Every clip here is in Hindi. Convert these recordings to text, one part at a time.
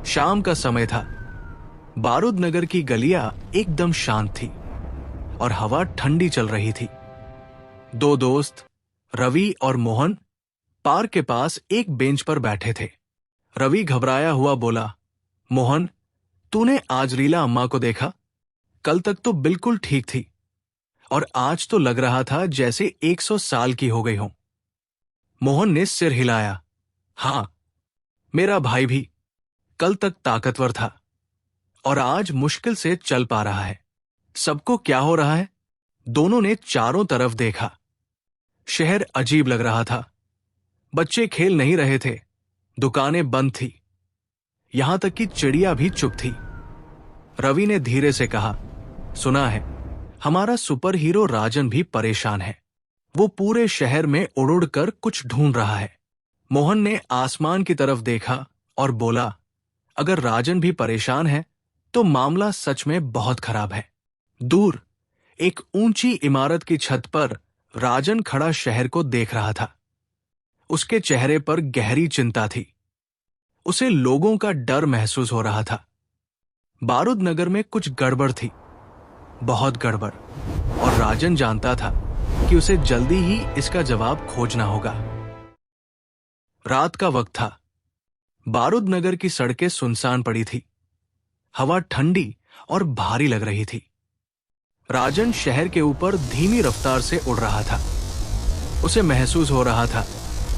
शाम का समय था। बारूद नगर की गलियां एकदम शांत थी और हवा ठंडी चल रही थी। दो दोस्त रवि और मोहन पार्क के पास एक बेंच पर बैठे थे। रवि घबराया हुआ बोला, मोहन, तूने आज रीला अम्मा को देखा? कल तक तो बिल्कुल ठीक थी और आज तो लग रहा था जैसे 100 साल की हो गई हो। मोहन ने सिर हिलाया। हां, मेरा भाई भी कल तक ताकतवर था और आज मुश्किल से चल पा रहा है। सबको क्या हो रहा है? दोनों ने चारों तरफ देखा। शहर अजीब लग रहा था। बच्चे खेल नहीं रहे थे, दुकानें बंद थी, यहां तक कि चिड़िया भी चुप थी। रवि ने धीरे से कहा, सुना है हमारा सुपर हीरो राजन भी परेशान है। वो पूरे शहर में उड़ उड़ कर कुछ ढूंढ रहा है। मोहन ने आसमान की तरफ देखा और बोला, अगर राजन भी परेशान है तो मामला सच में बहुत खराब है। दूर एक ऊंची इमारत की छत पर राजन खड़ा शहर को देख रहा था। उसके चेहरे पर गहरी चिंता थी। उसे लोगों का डर महसूस हो रहा था। बारूद नगर में कुछ गड़बड़ थी, बहुत गड़बड़, और राजन जानता था कि उसे जल्दी ही इसका जवाब खोजना होगा। रात का वक्त था। बारूद नगर की सड़कें सुनसान पड़ी थी। हवा ठंडी और भारी लग रही थी। राजन शहर के ऊपर धीमी रफ्तार से उड़ रहा था। उसे महसूस हो रहा था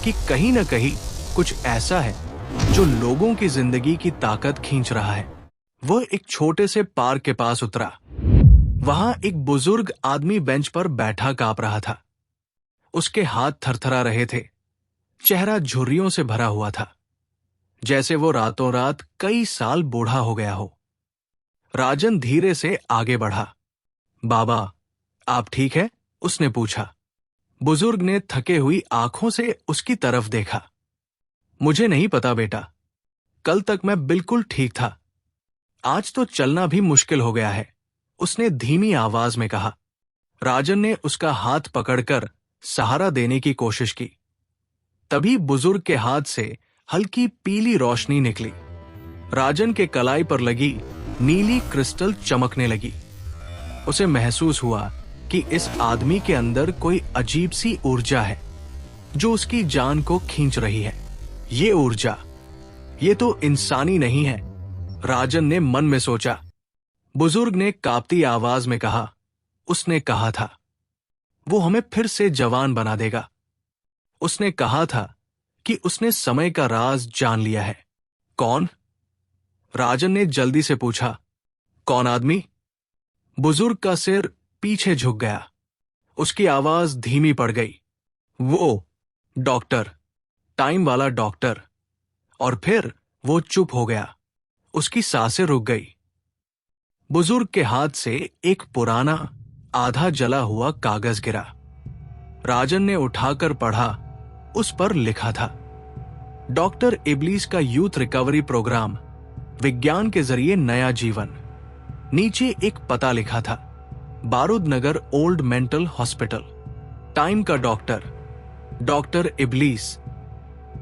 कि कहीं न कहीं कुछ ऐसा है जो लोगों की जिंदगी की ताकत खींच रहा है। वह एक छोटे से पार्क के पास उतरा। वहां एक बुजुर्ग आदमी बेंच पर बैठा कांप रहा था। उसके हाथ थरथरा रहे थे, चेहरा झुर्रियों से भरा हुआ था, जैसे वो रातों रात कई साल बूढ़ा हो गया हो। राजन धीरे से आगे बढ़ा। बाबा, आप ठीक है? उसने पूछा। बुजुर्ग ने थके हुई आंखों से उसकी तरफ देखा। मुझे नहीं पता बेटा, कल तक मैं बिल्कुल ठीक था, आज तो चलना भी मुश्किल हो गया है, उसने धीमी आवाज में कहा। राजन ने उसका हाथ पकड़कर सहारा देने की कोशिश की। तभी बुजुर्ग के हाथ से हल्की पीली रोशनी निकली। राजन के कलाई पर लगी नीली क्रिस्टल चमकने लगी। उसे महसूस हुआ कि इस आदमी के अंदर कोई अजीब सी ऊर्जा है जो उसकी जान को खींच रही है। ये ऊर्जा, ये तो इंसानी नहीं है, राजन ने मन में सोचा। बुजुर्ग ने कांपती आवाज में कहा, उसने कहा था वो हमें फिर से जवान बना देगा। उसने कहा था कि उसने समय का राज जान लिया है। कौन? राजन ने जल्दी से पूछा। कौन आदमी? बुजुर्ग का सिर पीछे झुक गया। उसकी आवाज धीमी पड़ गई। वो डॉक्टर, टाइम वाला डॉक्टर। और फिर वो चुप हो गया। उसकी सांसें रुक गई। बुजुर्ग के हाथ से एक पुराना आधा जला हुआ कागज गिरा। राजन ने उठाकर पढ़ा। उस पर लिखा था, डॉक्टर इबलीस का यूथ रिकवरी प्रोग्राम, विज्ञान के जरिए नया जीवन। नीचे एक पता लिखा था, बारूद नगर ओल्ड मेंटल हॉस्पिटल। टाइम का डॉक्टर, डॉक्टर इबलीस।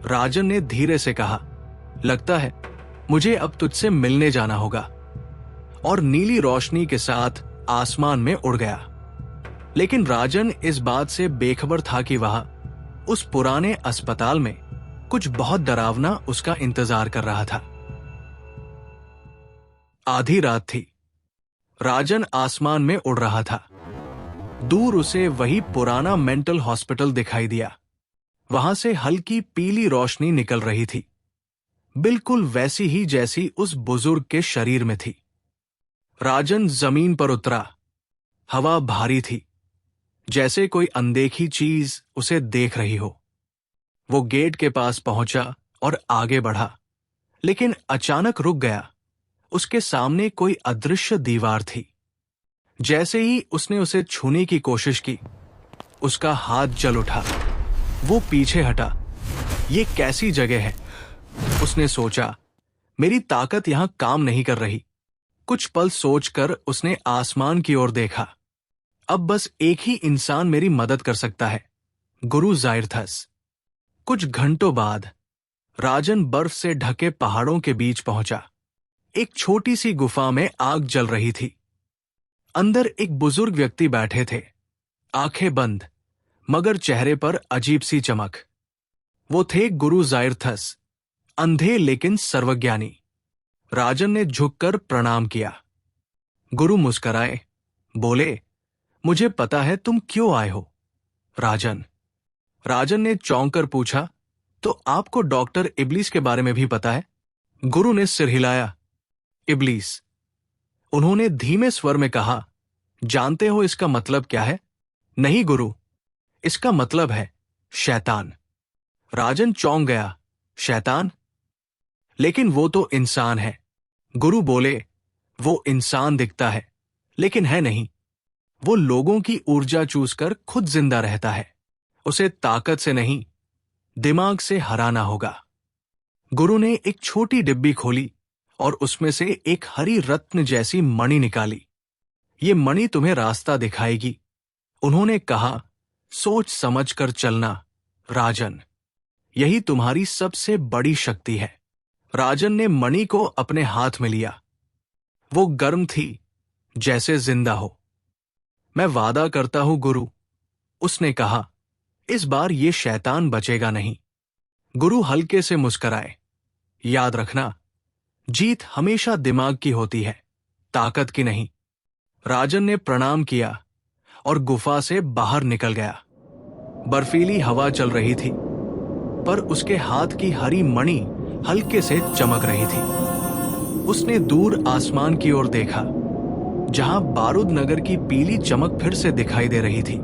राजन ने धीरे से कहा, लगता है मुझे अब तुझसे मिलने जाना होगा। और नीली रोशनी के साथ आसमान में उड़ गया। लेकिन राजन इस बात से बेखबर था कि वहां उस पुराने अस्पताल में कुछ बहुत डरावना उसका इंतजार कर रहा था। आधी रात थी। राजन आसमान में उड़ रहा था। दूर उसे वही पुराना मेंटल हॉस्पिटल दिखाई दिया। वहां से हल्की पीली रोशनी निकल रही थी, बिल्कुल वैसी ही जैसी उस बुजुर्ग के शरीर में थी। राजन जमीन पर उतरा। हवा भारी थी, जैसे कोई अनदेखी चीज उसे देख रही हो। वो गेट के पास पहुंचा और आगे बढ़ा, लेकिन अचानक रुक गया। उसके सामने कोई अदृश्य दीवार थी। जैसे ही उसने उसे छूने की कोशिश की, उसका हाथ जल उठा। वो पीछे हटा। ये कैसी जगह है? उसने सोचा, मेरी ताकत यहां काम नहीं कर रही। कुछ पल सोचकर उसने आसमान की ओर देखा। अब बस एक ही इंसान मेरी मदद कर सकता है, गुरु जायर्थस। कुछ घंटों बाद राजन बर्फ से ढके पहाड़ों के बीच पहुंचा। एक छोटी सी गुफा में आग जल रही थी। अंदर एक बुजुर्ग व्यक्ति बैठे थे, आंखें बंद, मगर चेहरे पर अजीब सी चमक। वो थे गुरु ज़ायरथस, अंधे लेकिन सर्वज्ञानी। राजन ने झुककर प्रणाम किया। गुरु मुस्कराए, बोले, मुझे पता है तुम क्यों आए हो। राजन ने चौंक कर पूछा, तो आपको डॉक्टर इब्लीस के बारे में भी पता है? गुरु ने सिर हिलाया। इब्लीस? उन्होंने धीमे स्वर में कहा, जानते हो इसका मतलब क्या है? नहीं गुरु, इसका मतलब है शैतान। राजन चौंक गया। शैतान? लेकिन वो तो इंसान है। गुरु बोले, वो इंसान दिखता है लेकिन है नहीं। वो लोगों की ऊर्जा चूसकर खुद जिंदा रहता है। उसे ताकत से नहीं, दिमाग से हराना होगा। गुरु ने एक छोटी डिब्बी खोली और उसमें से एक हरी रत्न जैसी मणि निकाली। ये मणि तुम्हें रास्ता दिखाएगी। उन्होंने कहा, सोच समझ कर चलना राजन, यही तुम्हारी सबसे बड़ी शक्ति है। राजन ने मणि को अपने हाथ में लिया। वो गर्म थी, जैसे जिंदा हो। मैं वादा करता हूं गुरु, उसने कहा, इस बार ये शैतान बचेगा नहीं। गुरु हल्के से मुस्कराए। याद रखना, जीत हमेशा दिमाग की होती है, ताकत की नहीं। राजन ने प्रणाम किया और गुफा से बाहर निकल गया। बर्फीली हवा चल रही थी, पर उसके हाथ की हरी मणि हल्के से चमक रही थी। उसने दूर आसमान की ओर देखा, जहां बारूद नगर की पीली चमक फिर से दिखाई दे रही थी।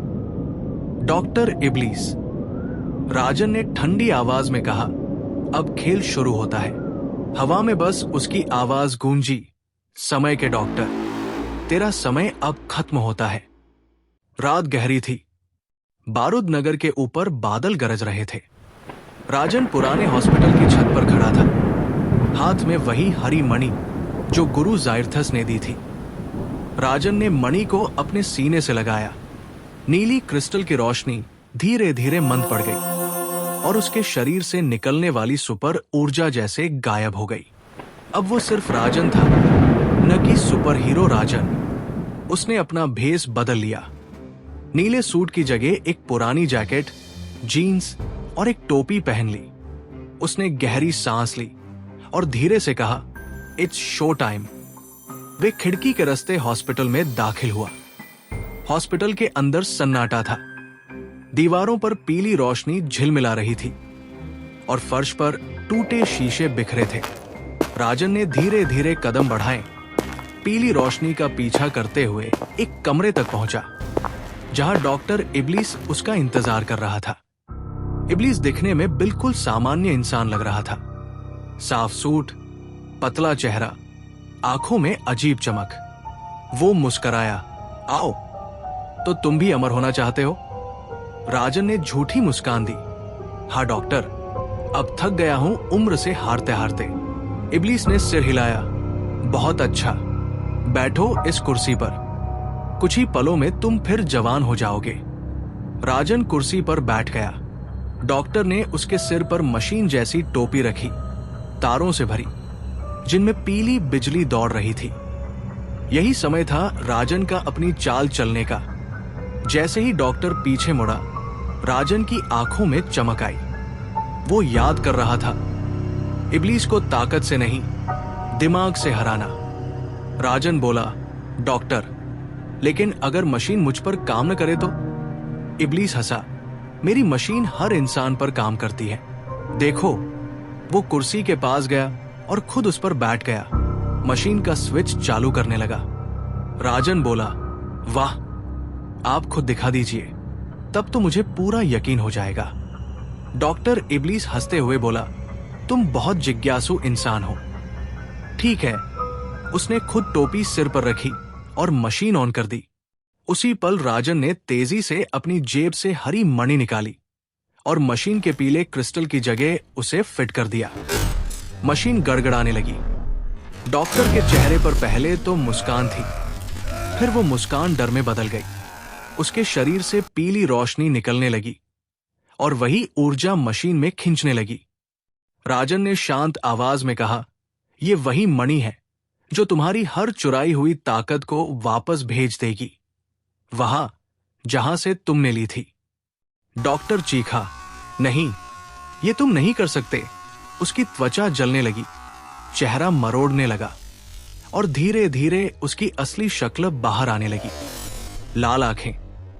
डॉक्टर इब्लीस, राजन ने ठंडी आवाज में कहा, अब खेल शुरू होता है। हवा में बस उसकी आवाज गूंजी, समय के डॉक्टर, तेरा समय अब खत्म होता है। रात गहरी थी। बारूद नगर के ऊपर बादल गरज रहे थे। राजन पुराने हॉस्पिटल की छत पर खड़ा था, हाथ में वही हरी मणि जो गुरु ज़ायरथस ने दी थी। राजन ने मणि को अपने सीने से लगाया। नीली क्रिस्टल की रोशनी धीरे धीरे मंद पड़ गई और उसके शरीर से निकलने वाली सुपर ऊर्जा जैसे गायब हो गई। अब वो सिर्फ राजन था, न कि सुपर हीरो राजन। उसने अपना भेष बदल लिया। नीले सूट की जगह एक पुरानी जैकेट, जीन्स और एक टोपी पहन ली। उसने गहरी सांस ली और धीरे से कहा, इट्स शो टाइम। वे खिड़की के रास्ते हॉस्पिटल में दाखिल हुआ। हॉस्पिटल के अंदर सन्नाटा था। दीवारों पर पीली रोशनी झिलमिला रही थी और फर्श पर टूटे शीशे बिखरे थे। राजन ने धीरे धीरे कदम बढ़ाए, पीली रोशनी का पीछा करते हुए एक कमरे तक पहुंचा, जहां डॉक्टर इब्लीस उसका इंतजार कर रहा था। इब्लीस दिखने में बिल्कुल सामान्य इंसान लग रहा था। साफ सूट, पतला चेहरा, आंखों में अजीब चमक। वो मुस्कराया, आओ, तो तुम भी अमर होना चाहते हो? राजन ने झूठी मुस्कान दी। हाँ डॉक्टर, अब थक गया हूं उम्र से हारते हारते। इब्लीस ने सिर हिलाया। बहुत अच्छा, बैठो इस कुर्सी पर। कुछ ही पलों में तुम फिर जवान हो जाओगे। राजन कुर्सी पर बैठ गया। डॉक्टर ने उसके सिर पर मशीन जैसी टोपी रखी, तारों से भरी, जिनमें पीली बिजली दौड़ रही थी। यही समय था राजन का अपनी चाल चलने का। जैसे ही डॉक्टर पीछे मुड़ा, राजन की आंखों में चमक आई। वो याद कर रहा था, इब्लीस को ताकत से नहीं, दिमाग से हराना। राजन बोला, डॉक्टर, लेकिन अगर मशीन मुझ पर काम न करे तो? इब्लीस हंसा, मेरी मशीन हर इंसान पर काम करती है। देखो। वो कुर्सी के पास गया और खुद उस पर बैठ गया। मशीन का स्विच चालू करने लगा। राजन बोला, वाह, आप खुद दिखा दीजिए, तब तो मुझे पूरा यकीन हो जाएगा। डॉक्टर इब्लीस हंसते हुए बोला, तुम बहुत जिज्ञासु इंसान हो। ठीक है। उसने खुद टोपी सिर पर रखी और मशीन ऑन कर दी। उसी पल राजन ने तेजी से अपनी जेब से हरी मणि निकाली और मशीन के पीले क्रिस्टल की जगह उसे फिट कर दिया। मशीन गड़गड़ाने लगी। डॉक्टर के चेहरे पर पहले तो मुस्कान थी, फिर वो मुस्कान डर में बदल गई। उसके शरीर से पीली रोशनी निकलने लगी और वही ऊर्जा मशीन में खींचने लगी। राजन ने शांत आवाज में कहा, यह वही मणि है जो तुम्हारी हर चुराई हुई ताकत को वापस भेज देगी, वहां जहां से तुमने ली थी। डॉक्टर चीखा, नहीं, ये तुम नहीं कर सकते। उसकी त्वचा जलने लगी, चेहरा मरोड़ने लगा और धीरे धीरे उसकी असली शक्ल बाहर आने लगी। लाल आंखें,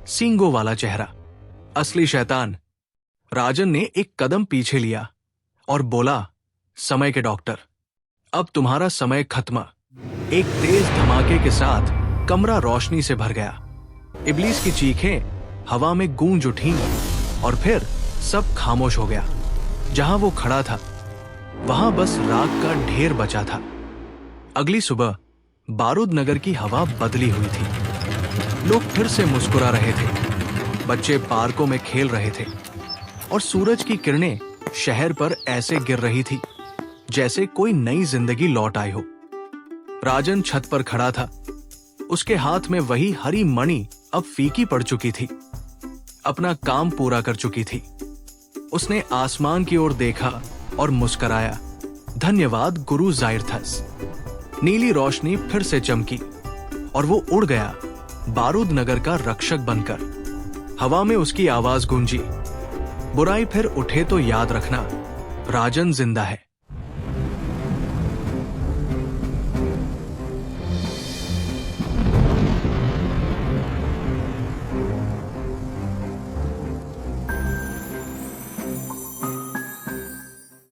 सींगों वाला चेहरा, असली शैतान। राजन ने एक कदम पीछे लिया और बोला, समय के डॉक्टर, अब तुम्हारा समय खत्म। एक तेज धमाके के साथ कमरा रोशनी से भर गया। इब्लीस की चीखें हवा में गूंज उठी और फिर सब खामोश हो गया। जहां वो खड़ा था वहां बस राख का ढेर बचा था। अगली सुबह बारूद नगर की हवा बदली हुई थी। लोग फिर से मुस्कुरा रहे थे, बच्चे पार्कों में खेल रहे थे और सूरज की किरणें शहर पर ऐसे गिर रही थी जैसे कोई नई जिंदगी लौट आई हो। राजन छत पर खड़ा था। उसके हाथ में वही हरी मणि अब फीकी पड़ चुकी थी, अपना काम पूरा कर चुकी थी। उसने आसमान की ओर देखा और मुस्कराया, धन्यवाद गुरु जायरथस। नीली रोशनी फिर से चमकी और वो उड़ गया, बारूद नगर का रक्षक बनकर। हवा में उसकी आवाज गूंजी, बुराई फिर उठे तो याद रखना, राजन जिंदा है।